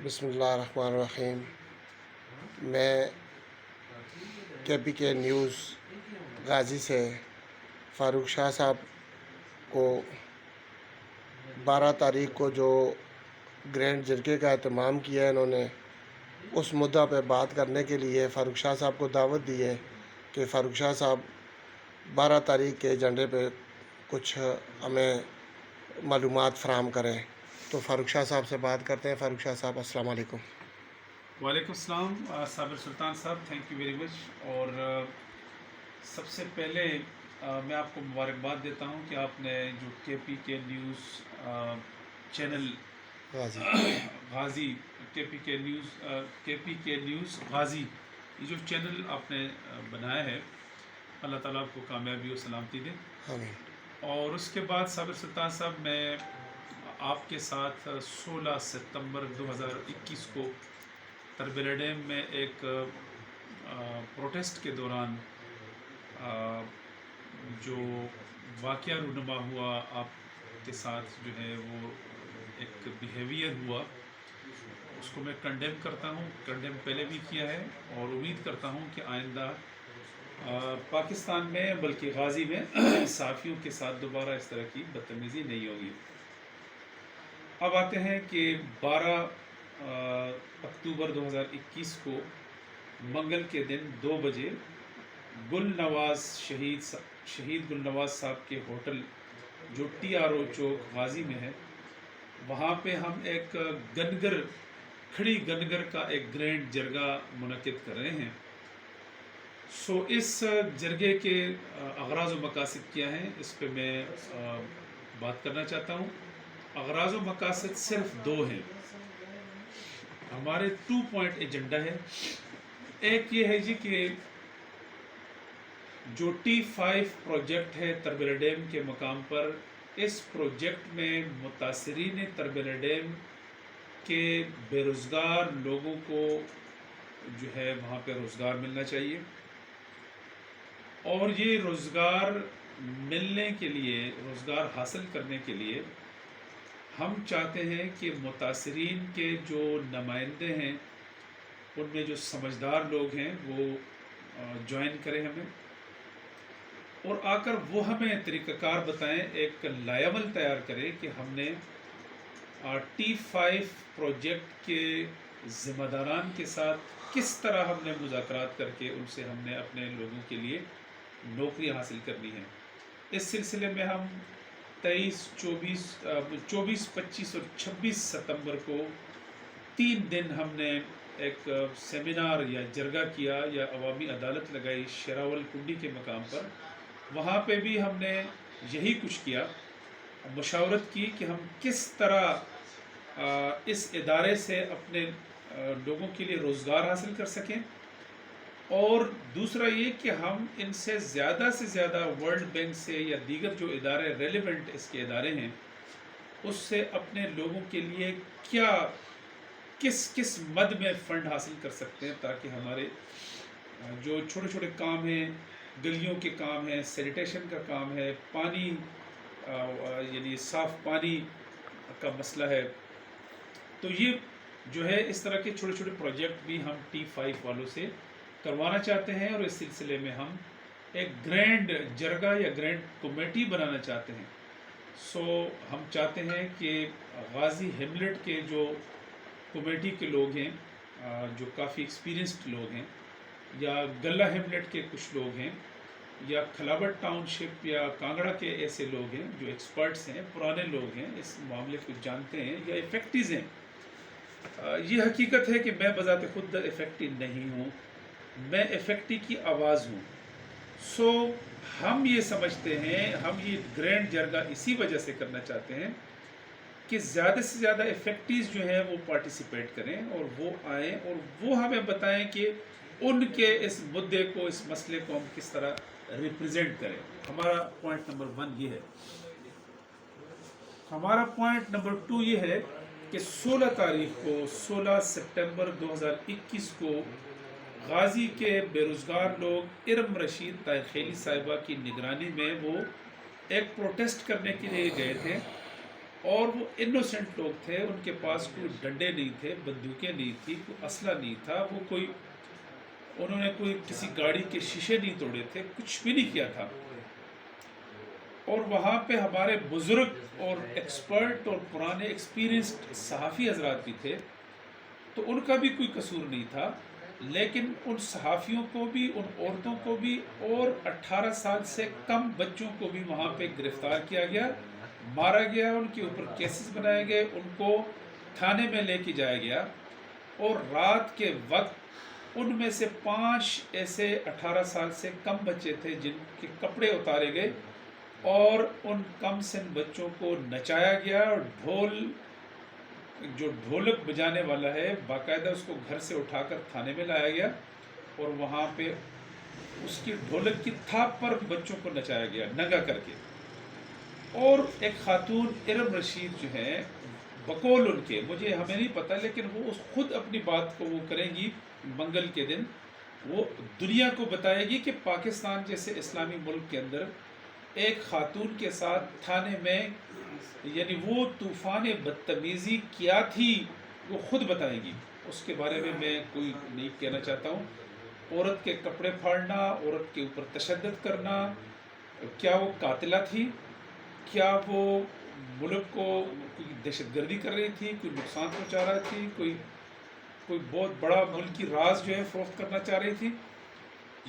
بسم اللہ الرحمن الرحیم۔ میں کے نیوز غازی سے فاروق شاہ صاحب کو 12 تاریخ کو جو گرینڈ جرگے کا اہتمام کیا ہے انہوں نے، اس مدعا پہ بات کرنے کے لیے فاروق شاہ صاحب کو دعوت دی ہے کہ فاروق شاہ صاحب 12 تاریخ کے ایجنڈے پہ کچھ ہمیں معلومات فراہم کریں۔ تو فاروق شاہ صاحب سے بات کرتے ہیں۔ فاروق شاہ صاحب السلام علیکم۔ وعلیکم السلام صابر سلطان صاحب، تھینک یو ویری مچ۔ اور سب سے پہلے میں آپ کو مبارکباد دیتا ہوں کہ آپ نے جو کے نیوز چینل غازی کے نیوز غازی، یہ جو چینل آپ نے بنایا ہے، اللہ تعالیٰ آپ کو کامیابی و سلامتی دے۔ آمین۔ اور اس کے بعد صابر سلطان صاحب، میں آپ کے ساتھ 16 ستمبر 2021 کو تربیلا ڈیم میں ایک پروٹیسٹ کے دوران جو واقعہ رونما ہوا، آپ کے ساتھ جو ہے وہ ایک بیہیویئر ہوا، اس کو میں کنڈیم کرتا ہوں، کنڈیم پہلے بھی کیا ہے، اور امید کرتا ہوں کہ آئندہ پاکستان میں بلکہ غازی میں صحافیوں کے ساتھ دوبارہ اس طرح کی بدتمیزی نہیں ہوگی۔ اب آتے ہیں کہ 12 اکتوبر 2021 کو منگل کے دن 2 بجے شہید گل نواز صاحب کے ہوٹل جو TRO چوک غازی میں ہے، وہاں پہ ہم ایک کھڑی گنگر کا ایک گرینڈ جرگہ منعقد کر رہے ہیں۔ اس جرگے کے اغراض و مقاصد کیا ہیں، اس پہ میں بات کرنا چاہتا ہوں۔ اغراض و مقاصد صرف 2 ہیں۔ ہمارے 2 پوائنٹ ایجنڈا ہے۔ ایک یہ ہے جی کہ جو T5 پروجیکٹ ہے تربیلا ڈیم کے مقام پر، اس پروجیکٹ میں متاثرین تربیلا ڈیم کے بے روزگار لوگوں کو جو ہے وہاں پہ روزگار ملنا چاہیے، اور یہ روزگار ملنے کے لیے، روزگار حاصل کرنے کے لیے ہم چاہتے ہیں کہ متاثرین کے جو نمائندے ہیں، ان میں جو سمجھدار لوگ ہیں، وہ جوائن کریں ہمیں، اور آ کر وہ ہمیں طریقہ کار بتائیں، ایک لائحہ عمل تیار کریں کہ ہم نے T5 پروجیکٹ کے ذمہ داران کے ساتھ کس طرح ہم نے مذاکرات کر کے ان سے ہم نے اپنے لوگوں کے لیے نوکری حاصل کرنی ہے۔ اس سلسلے میں ہم 23، 24، 25 اور 26 ستمبر کو 3 دن ہم نے ایک سیمینار یا جرگہ کیا یا عوامی عدالت لگائی شراول کنڈی کے مقام پر۔ وہاں پہ بھی ہم نے یہی کچھ کیا، مشاورت کی کہ ہم کس طرح اس ادارے سے اپنے لوگوں کے لیے روزگار حاصل کر سکیں، اور دوسرا یہ کہ ہم ان سے زیادہ ورلڈ بینک سے یا دیگر جو ادارے ریلیونٹ اس کے ادارے ہیں، اس سے اپنے لوگوں کے لیے کس مد میں فنڈ حاصل کر سکتے ہیں، تاکہ ہمارے جو چھوٹے کام ہیں، گلیوں کے کام ہیں، سینیٹیشن کا کام ہے، پانی یعنی صاف پانی کا مسئلہ ہے، تو یہ جو ہے اس طرح کے چھوٹے پروجیکٹ بھی ہم T5 والوں سے کروانا چاہتے ہیں، اور اس سلسلے میں ہم ایک گرینڈ جرگہ یا گرینڈ کمیٹی بنانا چاہتے ہیں۔ ہم چاہتے ہیں کہ غازی ہیملٹ کے جو کمیٹی کے لوگ ہیں، جو کافی ایکسپیرینسڈ لوگ ہیں، یا گلہ ہیملٹ کے کچھ لوگ ہیں، یا کھلابٹ ٹاؤن شپ یا کانگڑا کے ایسے لوگ ہیں جو ایکسپرٹس ہیں، پرانے لوگ ہیں، اس معاملے کو جانتے ہیں، یا افیکٹیز ہیں۔ یہ حقیقت ہے کہ میں بذات خود افیکٹی نہیں ہوں، میں افیکٹی کی آواز ہوں۔ ہم یہ سمجھتے ہیں، ہم یہ گرینڈ جرگہ اسی وجہ سے کرنا چاہتے ہیں کہ زیادہ سے زیادہ افیکٹیز جو ہیں وہ پارٹیسپیٹ کریں، اور وہ آئیں اور وہ ہمیں بتائیں کہ ان کے اس مدعے کو، اس مسئلے کو ہم کس طرح ریپریزنٹ کریں۔ ہمارا پوائنٹ نمبر 1 یہ ہے۔ ہمارا پوائنٹ نمبر 2 یہ ہے کہ 16 ستمبر 2021 کو غازی کے بے روزگار لوگ ارم رشید طاہر صاحبہ کی نگرانی میں وہ ایک پروٹیسٹ کرنے کے لیے گئے تھے، اور وہ انوسنٹ لوگ تھے، ان کے پاس کوئی ڈنڈے نہیں تھے، بندوقیں نہیں تھی، کوئی اسلحہ نہیں تھا، انہوں نے کوئی کسی گاڑی کے شیشے نہیں توڑے تھے، کچھ بھی نہیں کیا تھا. اور وہاں پہ ہمارے بزرگ اور ایکسپرٹ اور پرانے ایکسپیرینسڈ صحافی حضرات بھی تھے، تو ان کا بھی کوئی قصور نہیں تھا. لیکن ان صحافیوں کو بھی، ان عورتوں کو بھی اور 18 سال سے کم بچوں کو بھی وہاں پہ گرفتار کیا گیا، مارا گیا، ان کے اوپر کیسز بنائے گئے، ان کو تھانے میں لے کے جایا گیا. اور رات کے وقت ان میں سے 5 ایسے 18 سال سے کم بچے تھے جن کے کپڑے اتارے گئے اور ان کم سن بچوں کو نچایا گیا. اور جو ڈھولک بجانے والا ہے باقاعدہ اس کو گھر سے اٹھا کر تھانے میں لایا گیا اور وہاں پہ اس کی ڈھولک کی تھاپ پر بچوں کو نچایا گیا ننگا کر کے. اور ایک خاتون ارم رشید جو ہیں، بقول ان کے، ہمیں نہیں پتہ، لیکن وہ خود اپنی بات کو وہ کریں گی منگل کے دن، وہ دنیا کو بتائے گی کہ پاکستان جیسے اسلامی ملک کے اندر ایک خاتون کے ساتھ تھانے میں، یعنی وہ طوفان بدتمیزی کیا تھی، وہ خود بتائے گی. اس کے بارے میں کوئی نہیں کہنا چاہتا ہوں. عورت کے کپڑے پھاڑنا، عورت کے اوپر تشدد کرنا، کیا وہ قاتلہ تھی؟ کیا وہ ملک کو کوئی دہشت گردی کر رہی تھی، کوئی نقصان پہنچا رہی تھی، کوئی بہت بڑا ملکی راز جو ہے فروخت کرنا چاہ رہی تھی،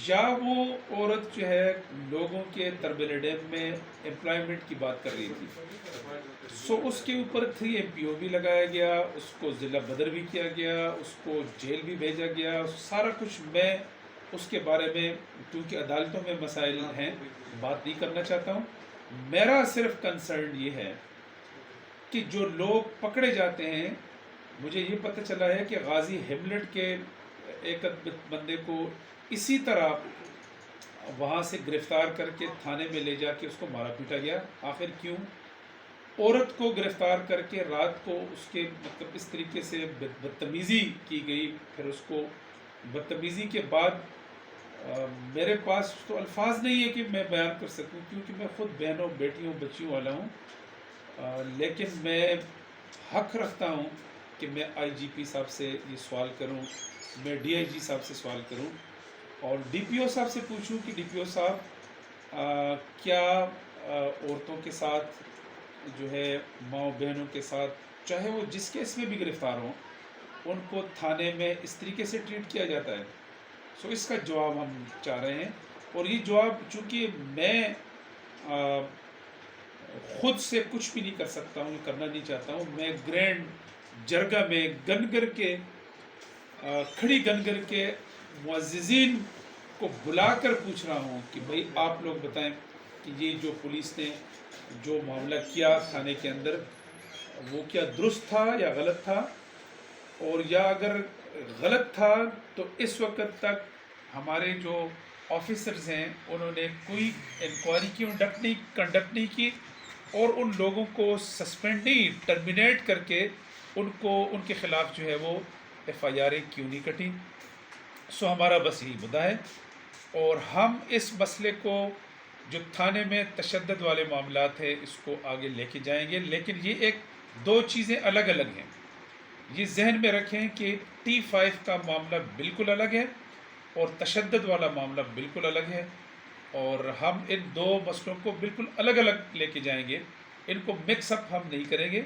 یا وہ عورت جو ہے لوگوں کے تربیل ڈیم میں امپلائمنٹ کی بات کر رہی تھی؟ اس کے اوپر 3 MPO بھی لگایا گیا، اس کو ضلع بدر بھی کیا گیا، اس کو جیل بھی بھیجا گیا، سارا کچھ. میں اس کے بارے میں کیونکہ عدالتوں میں مسائل ہیں بات نہیں کرنا چاہتا ہوں. میرا صرف کنسرن یہ ہے کہ جو لوگ پکڑے جاتے ہیں، مجھے یہ پتہ چلا ہے کہ غازی ہیملٹ کے ایک بندے کو اسی طرح وہاں سے گرفتار کر کے تھانے میں لے جا کے اس کو مارا پیٹا گیا. آخر کیوں؟ عورت کو گرفتار کر کے رات کو اس کے مطلب اس طریقے سے بدتمیزی کی گئی. پھر اس کو بدتمیزی کے بعد میرے پاس تو الفاظ نہیں ہے کہ میں بیان کر سکوں، کیونکہ میں خود بہنوں، بیٹیوں، بچیوں والا ہوں. لیکن میں حق رکھتا ہوں کہ میں IGP صاحب سے یہ سوال کروں، میں DIG صاحب سے سوال کروں اور DPO صاحب سے پوچھوں کہ DPO صاحب کیا عورتوں کے ساتھ جو ہے، ماؤں بہنوں کے ساتھ، چاہے وہ جس کیس میں بھی گرفتار ہوں، ان کو تھانے میں اس طریقے سے ٹریٹ کیا جاتا ہے؟ اس کا جواب ہم چاہ رہے ہیں. اور یہ جواب چونکہ میں خود سے کچھ بھی نہیں کر سکتا ہوں، کرنا نہیں چاہتا ہوں، میں گرینڈ جرگہ میں گنگر کے کھڑی گنگر کے معززین کو بلا کر پوچھ رہا ہوں کہ بھئی آپ لوگ بتائیں کہ یہ جو پولیس نے جو معاملہ کیا تھانے کے اندر، وہ کیا درست تھا یا غلط تھا؟ اور یا اگر غلط تھا تو اس وقت تک ہمارے جو آفیسرز ہیں انہوں نے کوئی انکوائری کنڈکٹ نہیں کی اور ان لوگوں کو سسپینڈ نہیں، ٹرمینیٹ کر کے ان کے خلاف جو ہے وہ FIR کیوں نہیں کٹی؟ ہمارا بس یہی مدعا ہے. اور ہم اس مسئلے کو، جو تھانے میں تشدد والے معاملات ہیں، اس کو آگے لے کے جائیں گے. لیکن یہ 2 چیزیں الگ الگ ہیں. یہ ذہن میں رکھیں کہ T5 کا معاملہ بالکل الگ ہے اور تشدد والا معاملہ بالکل الگ ہے، اور ہم ان 2 مسئلوں کو بالکل الگ الگ لے کے جائیں گے. ان کو مکس اپ ہم نہیں کریں گے.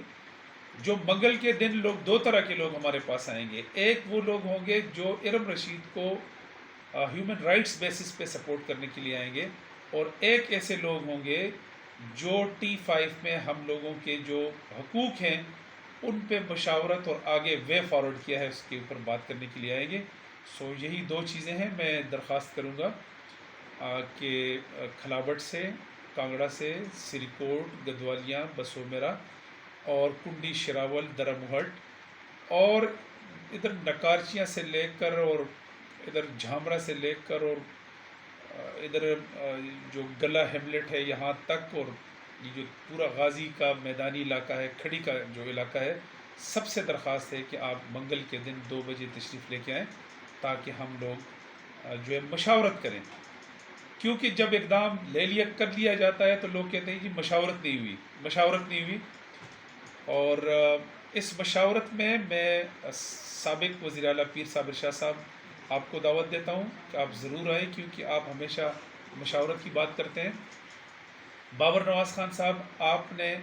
جو منگل کے دن لوگ، 2 طرح کے لوگ ہمارے پاس آئیں گے. ایک وہ لوگ ہوں گے جو ارم رشید کو ہیومن رائٹس بیسس پہ سپورٹ کرنے کے لیے آئیں گے، اور ایک ایسے لوگ ہوں گے جو T5 میں ہم لوگوں کے جو حقوق ہیں ان پہ مشاورت اور آگے وے فارورڈ کیا ہے اس کے اوپر بات کرنے کے لیے آئیں گے. یہی 2 چیزیں ہیں. میں درخواست کروں گا کہ کھلابٹ سے، کانگڑا سے، سریکوٹ، گدوالیاں، بسومیرا اور کنڈی، شراول، درمہٹ اور ادھر نکارچیاں سے لے کر اور ادھر جھامرا سے لے کر اور ادھر جو گلا ہیملٹ ہے یہاں تک، اور یہ جو پورا غازی کا میدانی علاقہ ہے، کھڑی کا جو علاقہ ہے، سب سے درخواست ہے کہ آپ منگل کے دن 2 بجے تشریف لے کے آئیں تاکہ ہم لوگ جو ہے مشاورت کریں. کیونکہ جب اقدام کر لیا جاتا ہے تو لوگ کہتے ہیں کہ مشاورت نہیں ہوئی. اور اس مشاورت میں سابق وزیر اعلیٰ پیر صابر شاہ صاحب آپ کو دعوت دیتا ہوں کہ آپ ضرور آئیں، کیونکہ آپ ہمیشہ مشاورت کی بات کرتے ہیں۔ بابر نواز خان صاحب، آپ نے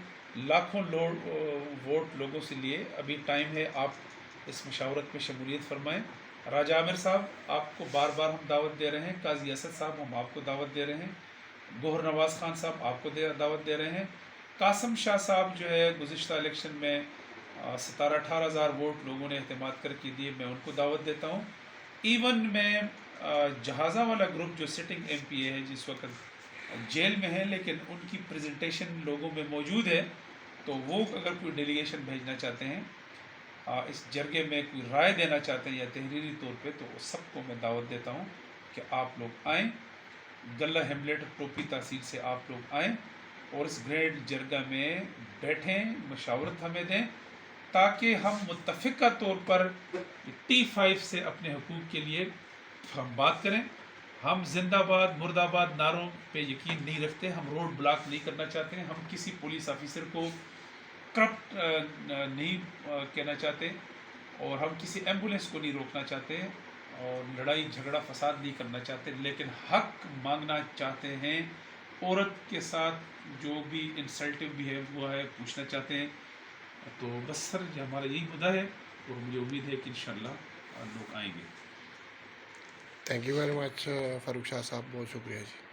لاکھوں ووٹ لوگوں سے لیے، ابھی ٹائم ہے آپ اس مشاورت میں شمولیت فرمائیں۔ راجہ عامر صاحب، آپ کو بار بار ہم دعوت دے رہے ہیں۔ قاضی اسد صاحب، ہم آپ کو دعوت دے رہے ہیں۔ گوہر نواز خان صاحب، آپ کو دعوت دے رہے ہیں۔ قاسم شاہ صاحب جو ہے گزشتہ الیکشن میں 17-18 ہزار ووٹ لوگوں نے اعتماد کر کے دیے، میں ان کو دعوت دیتا ہوں۔ ایون میں جہازہ والا گروپ جو سٹنگ ایم پی اے ہے، جس وقت جیل میں ہے، لیکن ان کی پریزنٹیشن لوگوں میں موجود ہے، تو وہ اگر کوئی ڈیلیگیشن بھیجنا چاہتے ہیں، اس جرگے میں کوئی رائے دینا چاہتے ہیں یا تحریری طور پہ، تو سب کو میں دعوت دیتا ہوں کہ آپ لوگ آئیں، گلہ ہیملیٹ ٹوپی تحصیل سے آپ لوگ آئیں اور اس گریڈ جرگہ میں بیٹھیں، مشاورت ہمیں دیں، تاکہ ہم متفقہ طور پر T5 سے اپنے حقوق کے لیے ہم بات کریں۔ ہم زندہ باد مرد آباد نعروں پہ یقین نہیں رکھتے، ہم روڈ بلاک نہیں کرنا چاہتے ہیں، ہم کسی پولیس آفیسر کو کرپٹ نہیں کہنا چاہتے، اور ہم کسی ایمبولینس کو نہیں روکنا چاہتے، اور لڑائی جھگڑا فساد نہیں کرنا چاہتے، لیکن حق مانگنا چاہتے ہیں۔ عورت کے ساتھ جو بھی انسلٹیو بیہیو ہوا ہے پوچھنا چاہتے ہیں۔ تو بس سر، یہ ہمارا یہی مدعا ہے، اور مجھے امید ہے کہ انشاءاللہ لوگ آئیں گے۔ تھینک یو ویری مچ فاروق شاہ صاحب، بہت شکریہ جی۔